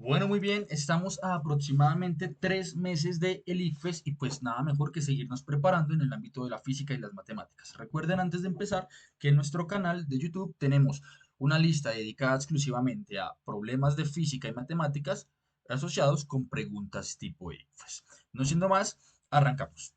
Bueno, muy bien, estamos a aproximadamente 3 meses de el ICFES y pues nada mejor que seguirnos preparando en el ámbito de la física y las matemáticas. Recuerden antes de empezar que en nuestro canal de YouTube tenemos una lista dedicada exclusivamente a problemas de física y matemáticas asociados con preguntas tipo ICFES. No siendo más, arrancamos.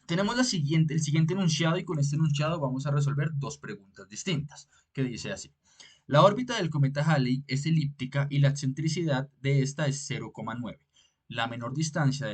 Tenemos el siguiente enunciado y con este enunciado vamos a resolver dos preguntas distintas, que dice así. La órbita del cometa Halley es elíptica y la excentricidad de esta es 0,9. La menor distancia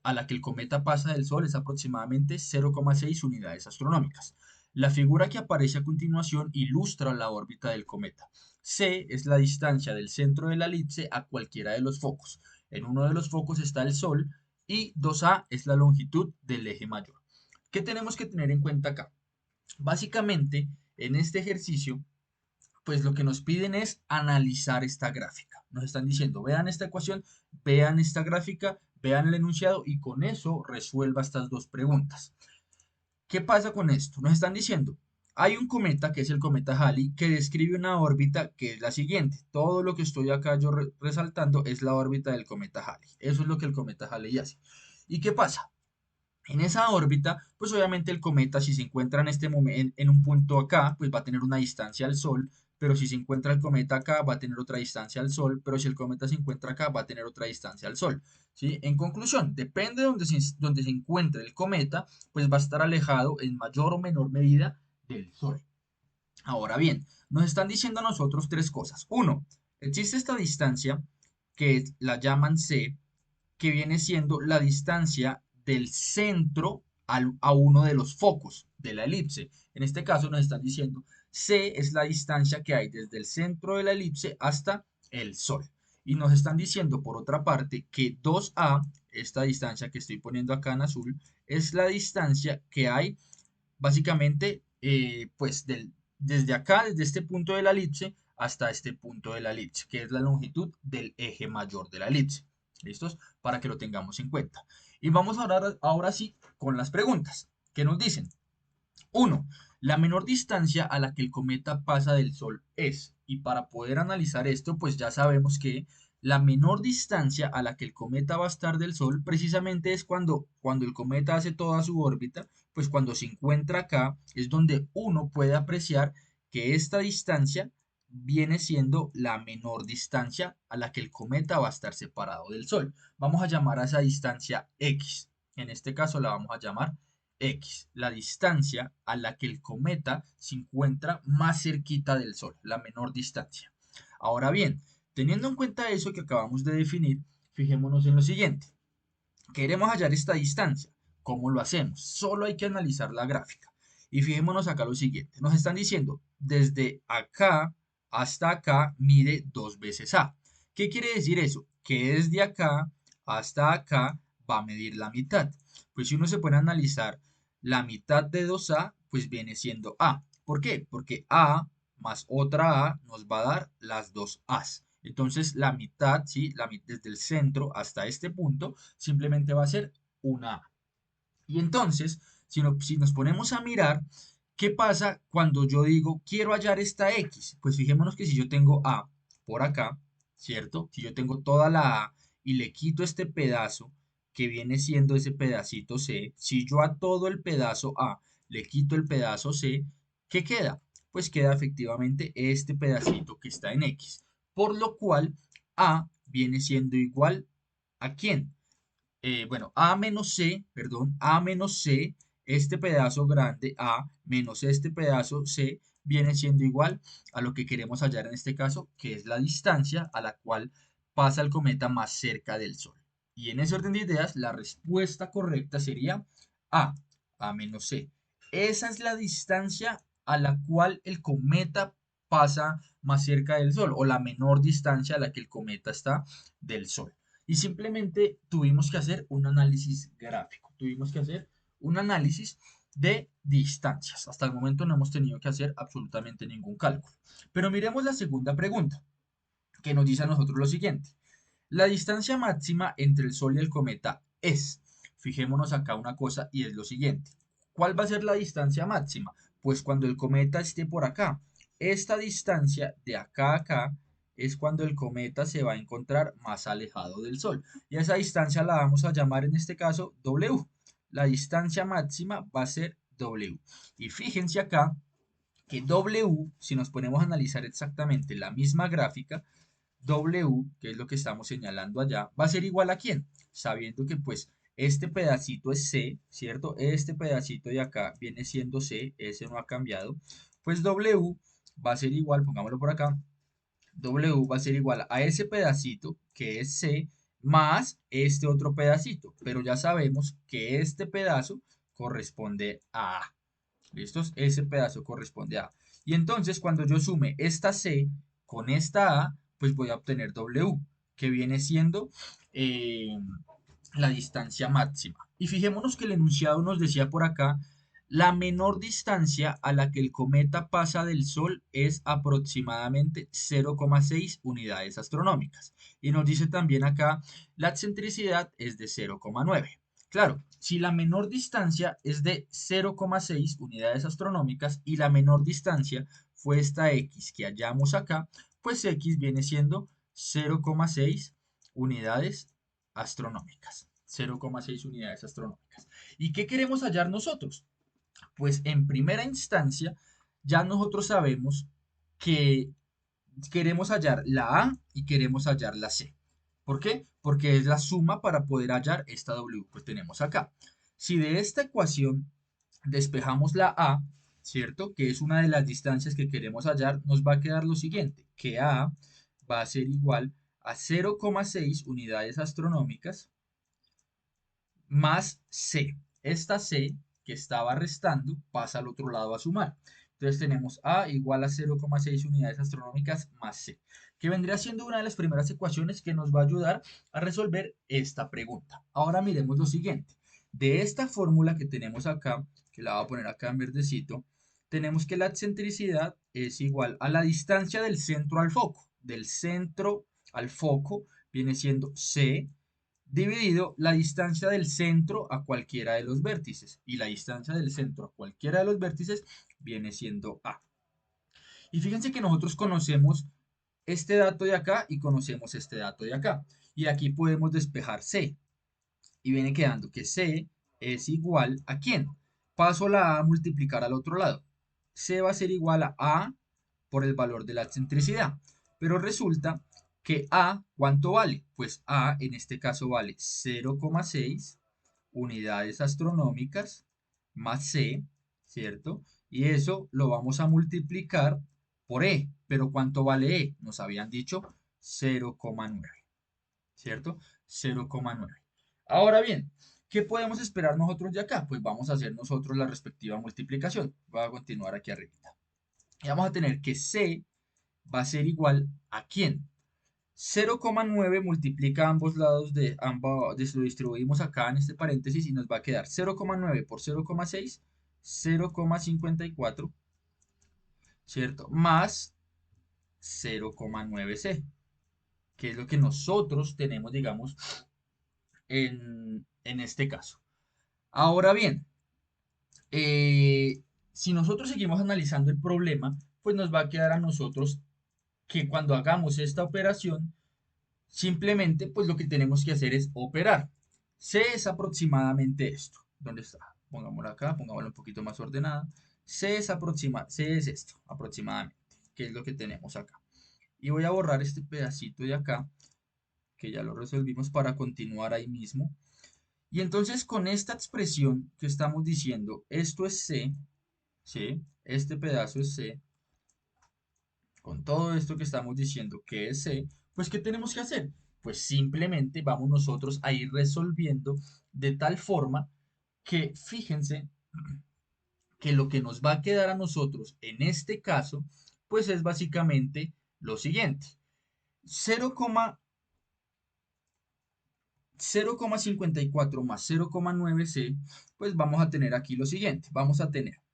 a la que el cometa pasa del Sol es aproximadamente 0,6 unidades astronómicas. La figura que aparece a continuación ilustra la órbita del cometa. C es la distancia del centro de la elipse a cualquiera de los focos. En uno de los focos está el Sol y 2A es la longitud del eje mayor. ¿Qué tenemos que tener en cuenta acá? Básicamente, en este ejercicio pues lo que nos piden es analizar esta gráfica. Nos están diciendo, vean esta ecuación, vean esta gráfica, vean el enunciado y con eso resuelva estas dos preguntas. ¿Qué pasa con esto? Nos están diciendo, hay un cometa que es el cometa Halley que describe una órbita que es la siguiente. Todo lo que estoy acá yo resaltando es la órbita del cometa Halley. Eso es lo que el cometa Halley hace. ¿Y qué pasa? En esa órbita, pues obviamente el cometa, si se encuentra en este momento en un punto acá, pues va a tener una distancia al Sol, pero si se encuentra el cometa acá, va a tener otra distancia al Sol, pero si el cometa se encuentra acá, va a tener otra distancia al Sol. ¿Sí? En conclusión, depende de donde se encuentre el cometa, pues va a estar alejado en mayor o menor medida del Sol. Ahora bien, nos están diciendo a nosotros tres cosas. Uno, existe esta distancia que la llaman C, que viene siendo la distancia del centro a uno de los focos de la elipse. En este caso nos están diciendo C es la distancia que hay desde el centro de la elipse hasta el Sol. Y nos están diciendo por otra parte que 2A, esta distancia que estoy poniendo acá en azul, es la distancia que hay básicamente pues desde acá, desde este punto de la elipse hasta este punto de la elipse, que es la longitud del eje mayor de la elipse. ¿Listos? Para que lo tengamos en cuenta. Y vamos a hablar ahora sí con las preguntas. ¿Qué nos dicen? Uno, la menor distancia a la que el cometa pasa del Sol es, y para poder analizar esto, pues ya sabemos que la menor distancia a la que el cometa va a estar del Sol precisamente es cuando el cometa hace toda su órbita, pues cuando se encuentra acá es donde uno puede apreciar que esta distancia viene siendo la menor distancia a la que el cometa va a estar separado del Sol. Vamos a llamar a esa distancia X. En este caso la vamos a llamar X, la distancia a la que el cometa se encuentra más cerquita del Sol, la menor distancia. Ahora bien, teniendo en cuenta eso que acabamos de definir, fijémonos en lo siguiente. Queremos hallar esta distancia. ¿Cómo lo hacemos? Solo hay que analizar la gráfica. Y fijémonos acá lo siguiente. Nos están diciendo, desde acá hasta acá mide 2 veces A. ¿Qué quiere decir eso? Que desde acá hasta acá va a medir la mitad. Pues si uno se pone a analizar la mitad de 2A, pues viene siendo A. ¿Por qué? Porque A más otra A nos va a dar las dos A's. Entonces la mitad, ¿sí? Desde el centro hasta este punto, simplemente va a ser una A. Y entonces, si nos ponemos a mirar, ¿qué pasa cuando yo digo quiero hallar esta X? Pues fijémonos que si yo tengo A por acá, ¿cierto? Si yo tengo toda la A y le quito este pedazo que viene siendo ese pedacito C, si yo a todo el pedazo A le quito el pedazo C, ¿qué queda? Pues queda efectivamente este pedacito que está en X. Por lo cual A viene siendo igual ¿a quién? Bueno, A menos C, perdón, A menos C, este pedazo grande A menos este pedazo C viene siendo igual a lo que queremos hallar en este caso, que es la distancia a la cual pasa el cometa más cerca del Sol. Y en ese orden de ideas, la respuesta correcta sería A, A menos C. Esa es la distancia a la cual el cometa pasa más cerca del Sol, o la menor distancia a la que el cometa está del Sol. Y simplemente tuvimos que hacer un análisis gráfico, tuvimos que hacer un análisis de distancias. Hasta el momento no hemos tenido que hacer absolutamente ningún cálculo. Pero miremos la segunda pregunta, que nos dice a nosotros lo siguiente. La distancia máxima entre el Sol y el cometa es, fijémonos acá una cosa y es lo siguiente. ¿Cuál va a ser la distancia máxima? Pues cuando el cometa esté por acá. Esta distancia de acá a acá es cuando el cometa se va a encontrar más alejado del Sol. Y a esa distancia la vamos a llamar en este caso W. La distancia máxima va a ser W. Y fíjense acá que W, si nos ponemos a analizar exactamente la misma gráfica, W, que es lo que estamos señalando allá, va a ser igual a quién, sabiendo que pues este pedacito es C, ¿cierto? Este pedacito de acá viene siendo C, ese no ha cambiado, pues W va a ser igual, pongámoslo por acá, W va a ser igual a ese pedacito que es C más este otro pedacito, pero ya sabemos que este pedazo corresponde a A. ¿Listos? Ese pedazo corresponde a A. Y entonces cuando yo sume esta C con esta A, pues voy a obtener W, que viene siendo eh, la distancia máxima. Y fijémonos que el enunciado nos decía por acá, la menor distancia a la que el cometa pasa del Sol es aproximadamente 0,6 unidades astronómicas. Y nos dice también acá, la excentricidad es de 0,9. Claro, si la menor distancia es de 0,6 unidades astronómicas y la menor distancia fue esta X que hallamos acá, pues X viene siendo 0,6 unidades astronómicas. 0,6 unidades astronómicas. ¿Y qué queremos hallar nosotros? Pues en primera instancia, ya nosotros sabemos que queremos hallar la A y queremos hallar la C. ¿Por qué? Porque es la suma para poder hallar esta W que tenemos acá. Si de esta ecuación despejamos la A, ¿cierto? Que es una de las distancias que queremos hallar, nos va a quedar lo siguiente, que A va a ser igual a 0,6 unidades astronómicas más C. Esta C que estaba restando pasa al otro lado a sumar. Entonces tenemos A igual a 0,6 unidades astronómicas más C, que vendría siendo una de las primeras ecuaciones que nos va a ayudar a resolver esta pregunta. Ahora miremos lo siguiente. De esta fórmula que tenemos acá, que la voy a poner acá en verdecito, tenemos que la excentricidad es igual a la distancia del centro al foco. Del centro al foco viene siendo C dividido la distancia del centro a cualquiera de los vértices. Y la distancia del centro a cualquiera de los vértices viene siendo A. Y fíjense que nosotros conocemos este dato de acá y conocemos este dato de acá. Y aquí podemos despejar C. Y viene quedando que C es igual a ¿quién? Paso la A a multiplicar al otro lado. C va a ser igual a A por el valor de la excentricidad. Pero resulta que A, ¿cuánto vale? Pues A en este caso vale 0,6 unidades astronómicas más C, ¿cierto? Y eso lo vamos a multiplicar por E. Pero ¿cuánto vale E? Nos habían dicho 0,9, ¿cierto? 0,9. Ahora bien, ¿qué podemos esperar nosotros de acá? Pues vamos a hacer nosotros la respectiva multiplicación. Voy a continuar aquí arriba. Y vamos a tener que C va a ser igual a ¿quién? 0,9 multiplica ambos lados de ambos, lo distribuimos acá en este paréntesis y nos va a quedar 0,9 por 0,6, 0,54, ¿cierto? Más 0,9C, que es lo que nosotros tenemos, digamos, en este caso. Ahora bien, si nosotros seguimos analizando el problema, pues nos va a quedar a nosotros que cuando hagamos esta operación, simplemente pues lo que tenemos que hacer es operar. C es aproximadamente esto. ¿Dónde está? Pongámoslo acá, pongámoslo un poquito más ordenada. C es esto, aproximadamente, que es lo que tenemos acá. Y voy a borrar este pedacito de acá, que ya lo resolvimos para continuar ahí mismo. Y entonces con esta expresión que estamos diciendo, esto es C, ¿sí? Este pedazo es C, con todo esto que estamos diciendo que es C, pues ¿qué tenemos que hacer? Pues simplemente vamos nosotros a ir resolviendo de tal forma que fíjense que lo que nos va a quedar a nosotros en este caso, pues es básicamente lo siguiente. 0,54 más 0,9C, pues vamos a tener aquí lo siguiente. Vamos a tener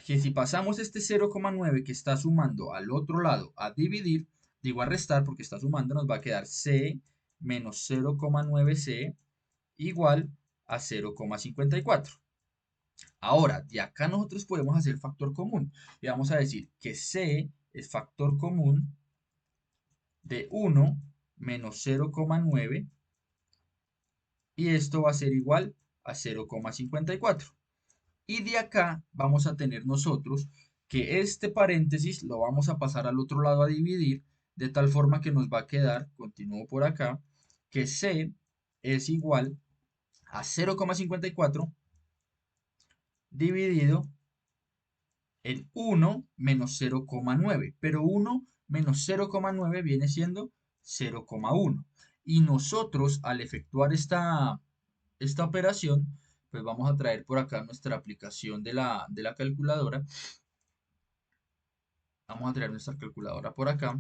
que si pasamos este 0,9 que está sumando al otro lado a dividir, digo a restar porque está sumando, nos va a quedar C menos 0,9C igual a 0,54. Ahora, de acá nosotros podemos hacer factor común y vamos a decir que C es factor común de 1 menos 0,9 y esto va a ser igual a 0,54. Y de acá vamos a tener nosotros que este paréntesis lo vamos a pasar al otro lado a dividir, de tal forma que nos va a quedar, continúo por acá, que C es igual a 0,54 dividido en 1 menos 0,9. Pero 1 menos 0,9 viene siendo 0,1. Y nosotros al efectuar esta operación, pues vamos a traer por acá nuestra aplicación de la calculadora. Vamos a traer nuestra calculadora por acá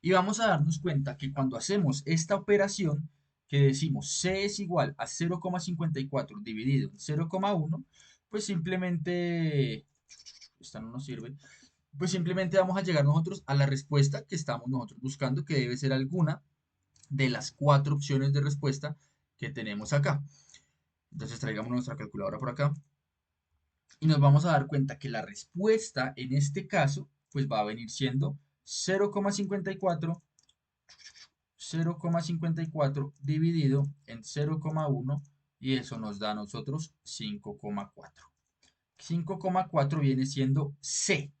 y vamos a darnos cuenta que cuando hacemos esta operación, que decimos C es igual a 0,54 dividido en 0,1, pues simplemente, esta no nos sirve, pues simplemente vamos a llegar nosotros a la respuesta que estamos nosotros buscando, que debe ser alguna de las cuatro opciones de respuesta que tenemos acá. Entonces traigamos nuestra calculadora por acá y nos vamos a dar cuenta que la respuesta en este caso pues va a venir siendo 0,54 dividido en 0,1 y eso nos da a nosotros 5,4. 5,4 viene siendo C.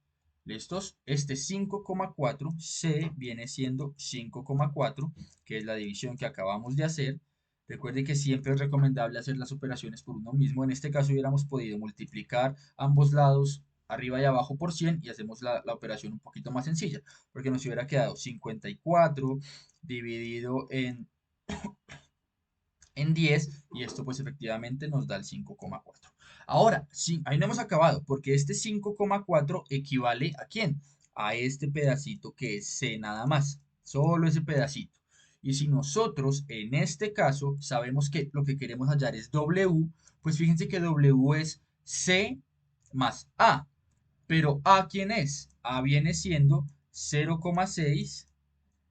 ¿Listos? Este 5,4, C viene siendo 5,4, que es la división que acabamos de hacer. Recuerde que siempre es recomendable hacer las operaciones por uno mismo. En este caso hubiéramos podido multiplicar ambos lados, arriba y abajo, por 100 y hacemos la operación un poquito más sencilla, porque nos hubiera quedado 54 dividido en 10 y esto pues efectivamente nos da el 5,4. Ahora, sí, ahí no hemos acabado porque este 5,4 equivale ¿a quién? A este pedacito que es C nada más, solo ese pedacito. Y si nosotros en este caso sabemos que lo que queremos hallar es W, pues fíjense que W es C más A. Pero A, ¿quién es? A viene siendo 0,6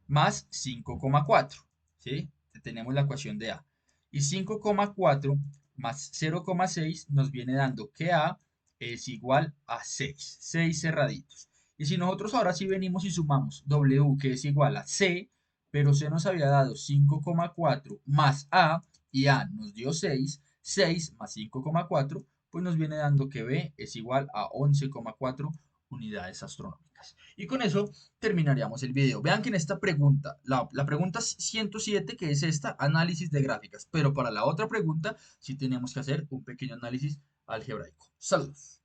más 5,4. ¿Sí? Tenemos la ecuación de A. Y 5,4 más 0,6 nos viene dando que A es igual a 6. 6 cerraditos. Y si nosotros ahora sí venimos y sumamos W, que es igual a C, pero C nos había dado 5,4 más A, y A nos dio 6, 6 más 5,4, pues nos viene dando que B es igual a 11,4 unidades astronómicas. Y con eso terminaríamos el video. Vean que en esta pregunta, la pregunta 107, que es esta, análisis de gráficas, pero para la otra pregunta sí tenemos que hacer un pequeño análisis algebraico. Saludos.